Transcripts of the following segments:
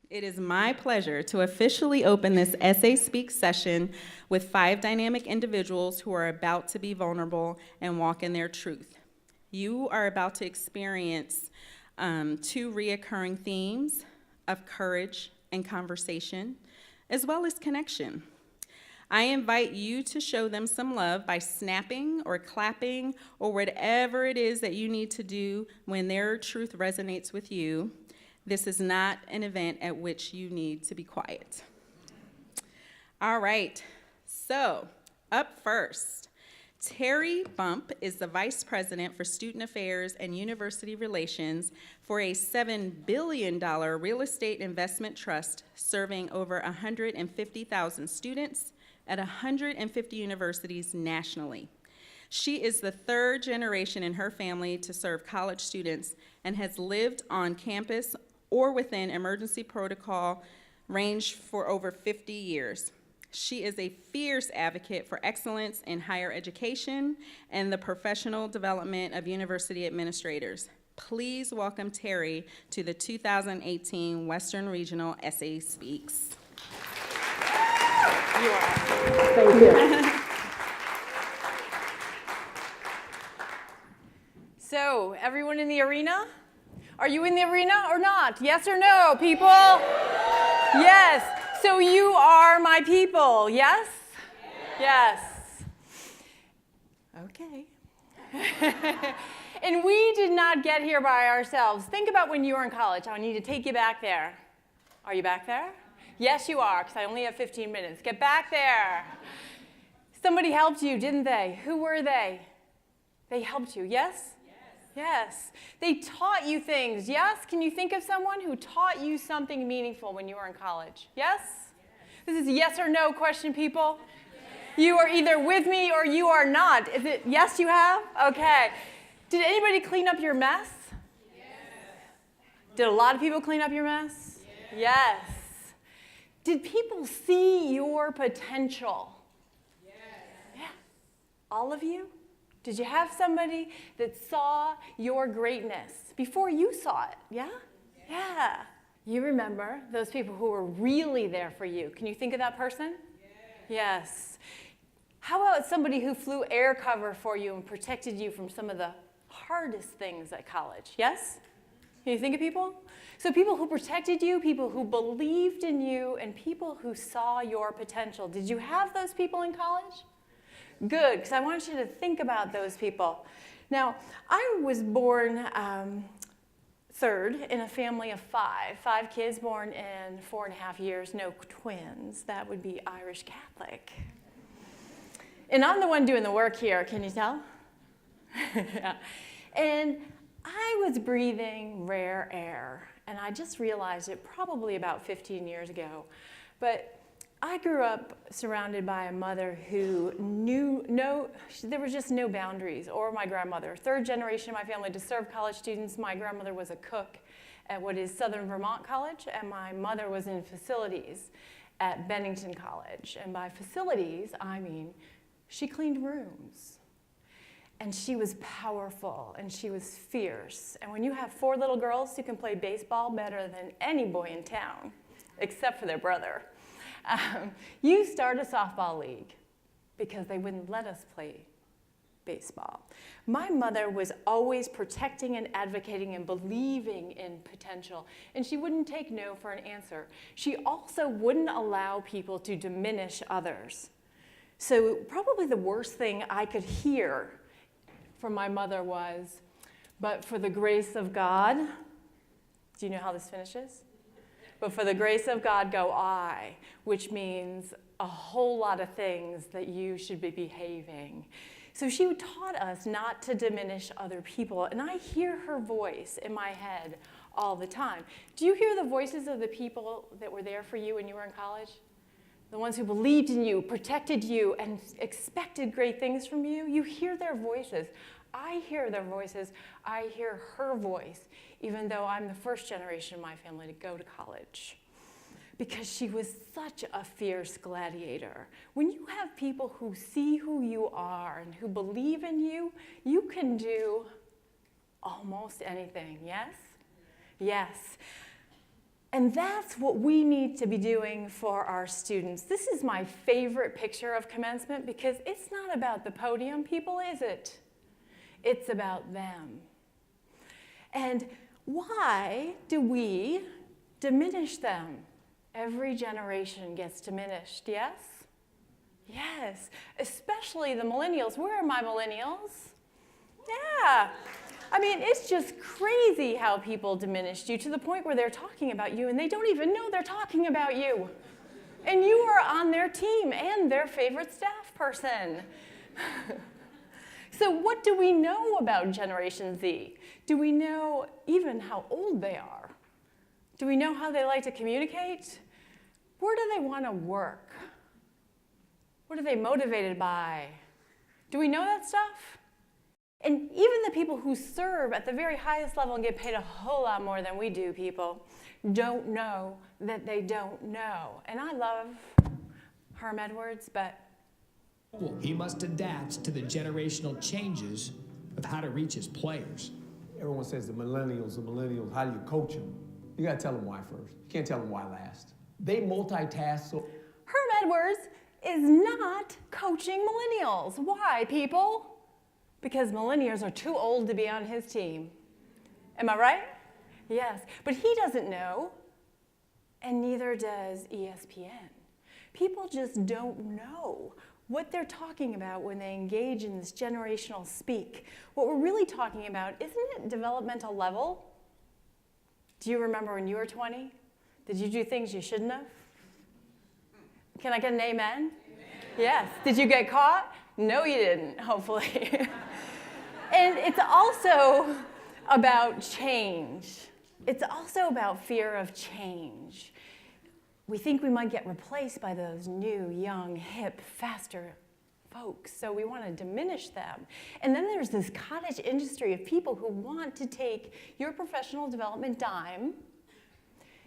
It is my pleasure to officially open this Essay Speak session with 5 dynamic individuals who are about to be vulnerable and walk in their truth. You are about to experience 2 reoccurring themes of courage and conversation, as well as connection. I invite you to show them some love by snapping or clapping or whatever it is that you need to do when their truth resonates with you. This is not an event at which you need to be quiet. All right, so up first, Teri Bump is the Vice President for Student Affairs and University Relations for a $7 billion real estate investment trust serving over 150,000 students at 150 universities nationally. She is the 3rd generation in her family to serve college students and has lived on campus or within emergency protocol range for over 50 years. She is a fierce advocate for excellence in higher education and the professional development of university administrators. Please welcome Teri to the 2018 Western Regional Essay Speaks. You are. Thank you. So, everyone in the arena? Are you in the arena or not? Yes or no, people? Yes. So you are my people, yes? Yes. Okay. And we did not get here by ourselves. Think about when you were in college. I need to take you back there. Are you back there? Yes, you are, because I only have 15 minutes. Get back there. Somebody helped you, didn't they? Who were they? They helped you, yes? Yes. They taught you things, yes? Can you think of someone who taught you something meaningful when you were in college? Yes? This is a yes or no question, people. You are either with me or you are not. Is it yes you have? Okay. Did anybody clean up your mess? Yes. Did a lot of people clean up your mess? Yes. Did people see your potential? Yes. Yeah. All of you? Did you have somebody that saw your greatness before you saw it? Yeah? Yeah. You remember those people who were really there for you. Can you think of that person? Yes. How about somebody who flew air cover for you and protected you from some of the hardest things at college? Yes? Can you think of people? So people who protected you, people who believed in you, and people who saw your potential. Did you have those people in college? Good, because I want you to think about those people. Now, I was born 3rd in a family of 5. 5 kids born in 4.5 years, no twins. That would be Irish Catholic. And I'm the one doing the work here, can you tell? Yeah. And I was breathing rare air, and I just realized it probably about 15 years ago. But I grew up surrounded by a mother who there was just no boundaries, or my grandmother. 3rd generation in my family to serve college students. My grandmother was a cook at what is Southern Vermont College, and my mother was in facilities at Bennington College. And by facilities, I mean she cleaned rooms. And she was powerful, and she was fierce. And when you have 4 little girls who can play baseball better than any boy in town, except for their brother, you start a softball league because they wouldn't let us play baseball. My mother was always protecting and advocating and believing in potential, and she wouldn't take no for an answer. She also wouldn't allow people to diminish others. So probably the worst thing I could hear from my mother was, "But for the grace of God," do you know how this finishes? "But for the grace of God go I," which means a whole lot of things that you should be behaving. So she taught us not to diminish other people, and I hear her voice in my head all the time. Do you hear the voices of the people that were there for you when you were in college? The ones who believed in you, protected you, and expected great things from you? You hear their voices. I hear their voices. I hear her voice, even though I'm the 1st generation in my family to go to college, because she was such a fierce gladiator. When you have people who see who you are and who believe in you, you can do almost anything, yes? Yes. And that's what we need to be doing for our students. This is my favorite picture of commencement because it's not about the podium people, is it? It's about them. And why do we diminish them? Every generation gets diminished, yes? Yes, especially the millennials. Where are my millennials? Yeah. I mean, it's just crazy how people diminished you to the point where they're talking about you and they don't even know they're talking about you. And you are on their team and their favorite staff person. So what do we know about Generation Z? Do we know even how old they are? Do we know how they like to communicate? Where do they want to work? What are they motivated by? Do we know that stuff? And even the people who serve at the very highest level and get paid a whole lot more than we do, people, don't know that they don't know. And I love Herm Edwards, but he must adapt to the generational changes of how to reach his players. Everyone says the millennials, how do you coach them? You gotta tell them why first. You can't tell them why last. They multitask, so. Herm Edwards is not coaching millennials. Why, people? Because millennials are too old to be on his team. Am I right? Yes, but he doesn't know, and neither does ESPN. People just don't know what they're talking about when they engage in this generational speak. What we're really talking about, isn't it developmental level? Do you remember when you were 20? Did you do things you shouldn't have? Can I get an amen? Amen. Yes. Did you get caught? No, you didn't, hopefully. And it's also about change. It's also about fear of change. We think we might get replaced by those new, young, hip, faster folks, so we want to diminish them. And then there's this cottage industry of people who want to take your professional development dime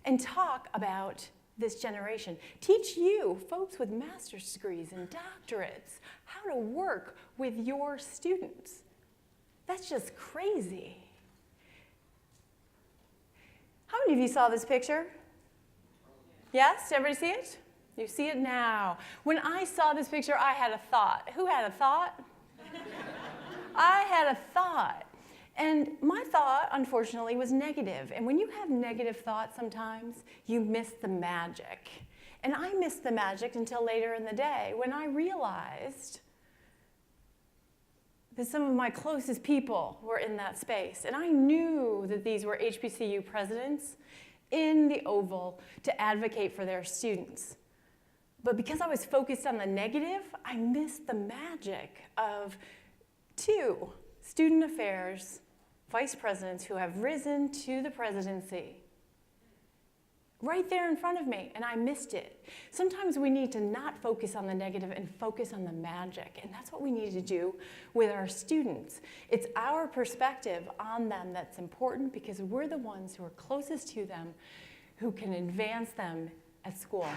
and talk about this generation. Teach you, folks with master's degrees and doctorates, how to work with your students. That's just crazy. How many of you saw this picture? Yes? Everybody see it? You see it now. When I saw this picture, I had a thought. Who had a thought? I had a thought. And my thought, unfortunately, was negative. And when you have negative thoughts sometimes, you miss the magic. And I missed the magic until later in the day when I realized that some of my closest people were in that space. And I knew that these were HBCU presidents in the Oval to advocate for their students. But because I was focused on the negative, I missed the magic of two student affairs vice presidents who have risen to the presidency right there in front of me, and I missed it. Sometimes we need to not focus on the negative and focus on the magic, and that's what we need to do with our students. It's our perspective on them that's important because we're the ones who are closest to them who can advance them at school.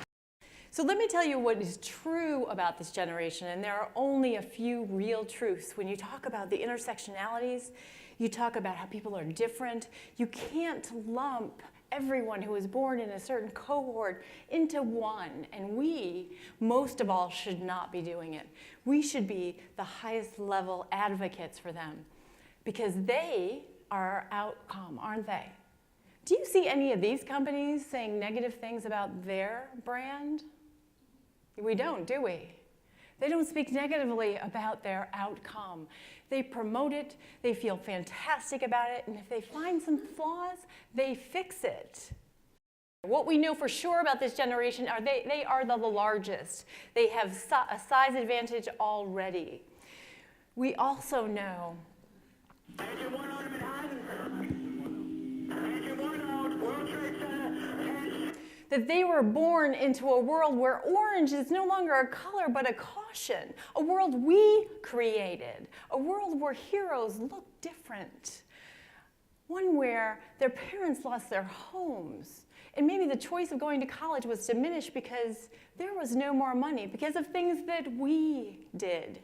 So let me tell you what is true about this generation, and there are only a few real truths. When you talk about the intersectionalities, you talk about how people are different, you can't lump everyone who was born in a certain cohort into one, and we, most of all, should not be doing it. We should be the highest level advocates for them because they are our outcome, aren't they? Do you see any of these companies saying negative things about their brand? We don't, do we? They don't speak negatively about their outcome. They promote it, they feel fantastic about it, and if they find some flaws, they fix it. What we know for sure about this generation are they are the largest. They have a size advantage already. We also know that they were born into a world where orange is no longer a color but a caution, a world we created, a world where heroes look different, one where their parents lost their homes, and maybe the choice of going to college was diminished because there was no more money because of things that we did.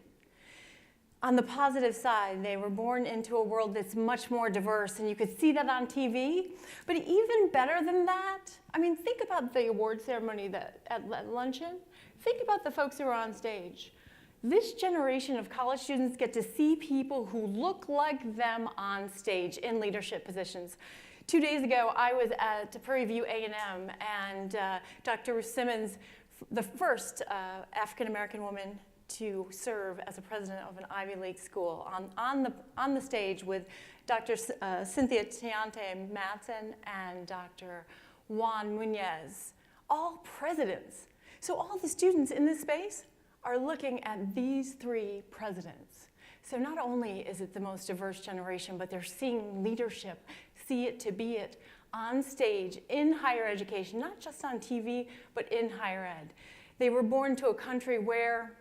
On the positive side, they were born into a world that's much more diverse, and you could see that on TV. But even better than that, I mean, think about the award ceremony at luncheon. Think about the folks who are on stage. This generation of college students get to see people who look like them on stage in leadership positions. 2 days ago, I was at Prairie View A&M, and Dr. Simmons, the first African-American woman to serve as a president of an Ivy League school, on the stage with Dr. Cynthia Tiante Madsen and Dr. Juan Muñez, all presidents. So all the students in this space are looking at these 3 presidents. So not only is it the most diverse generation, but they're seeing leadership, see it to be it, on stage, in higher education, not just on TV, but in higher ed. They were born to a country where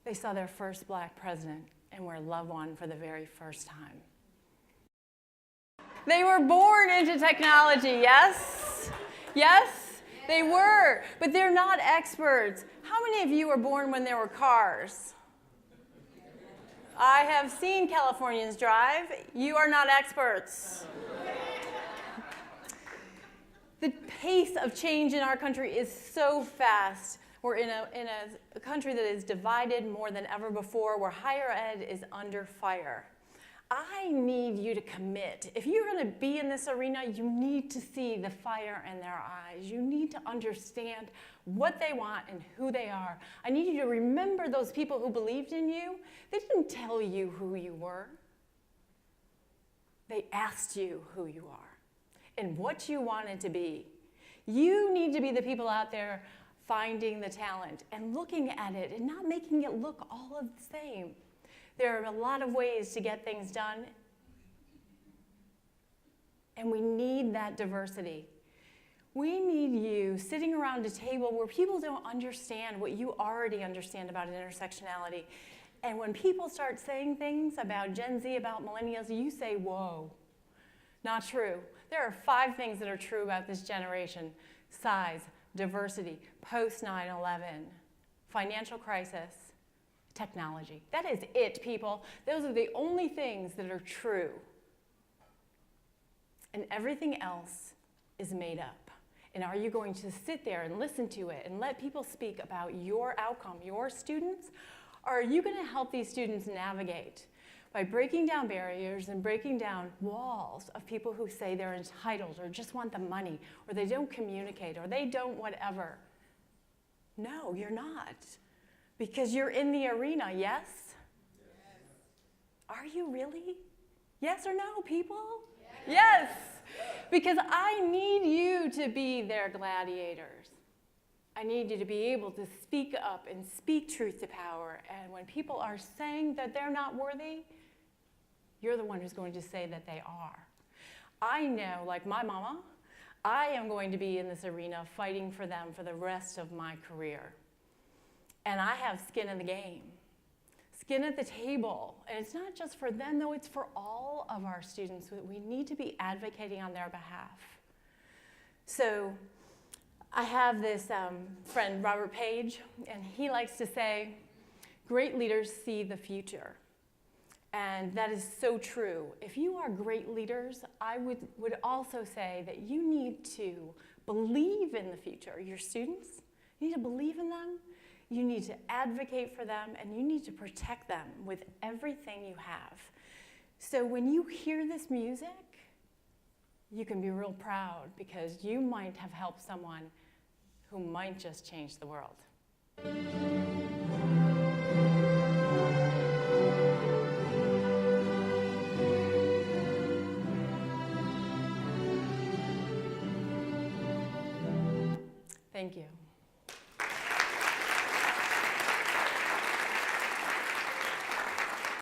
they saw their first black president and where love won for the very first time. They were born into technology, yes? Yes, they were, but they're not experts. How many of you were born when there were cars? I have seen Californians drive. You are not experts. The pace of change in our country is so fast. We're in a country that is divided more than ever before, where higher ed is under fire. I need you to commit. If you're going to be in this arena, you need to see the fire in their eyes. You need to understand what they want and who they are. I need you to remember those people who believed in you. They didn't tell you who you were. They asked you who you are and what you wanted to be. You need to be the people out there finding the talent and looking at it and not making it look all of the same. There are a lot of ways to get things done, and we need that diversity. We need you sitting around a table where people don't understand what you already understand about intersectionality. And when people start saying things about Gen Z, about millennials, you say, whoa, not true. There are 5 things that are true about this generation: size, diversity, post 9/11, financial crisis, technology. That is it, people. Those are the only things that are true. And everything else is made up. And are you going to sit there and listen to it and let people speak about your outcome, your students? Or are you going to help these students navigate by breaking down barriers and breaking down walls of people who say they're entitled or just want the money, or they don't communicate, or they don't whatever? No, you're not. Because you're in the arena, yes? Are you really? Yes or no, people? Yes. Because I need you to be their gladiators. I need you to be able to speak up and speak truth to power. And when people are saying that they're not worthy, you're the one who's going to say that they are. I know, like my mama, I am going to be in this arena fighting for them for the rest of my career. And I have skin in the game, skin at the table. And it's not just for them, though, it's for all of our students. We need to be advocating on their behalf. So I have this friend, Robert Page, and he likes to say, great leaders see the future. And that is so true. If you are great leaders, I would also say that you need to believe in the future. Your students, you need to believe in them. You need to advocate for them, and you need to protect them with everything you have. So when you hear this music, you can be real proud because you might have helped someone who might just change the world. Thank you.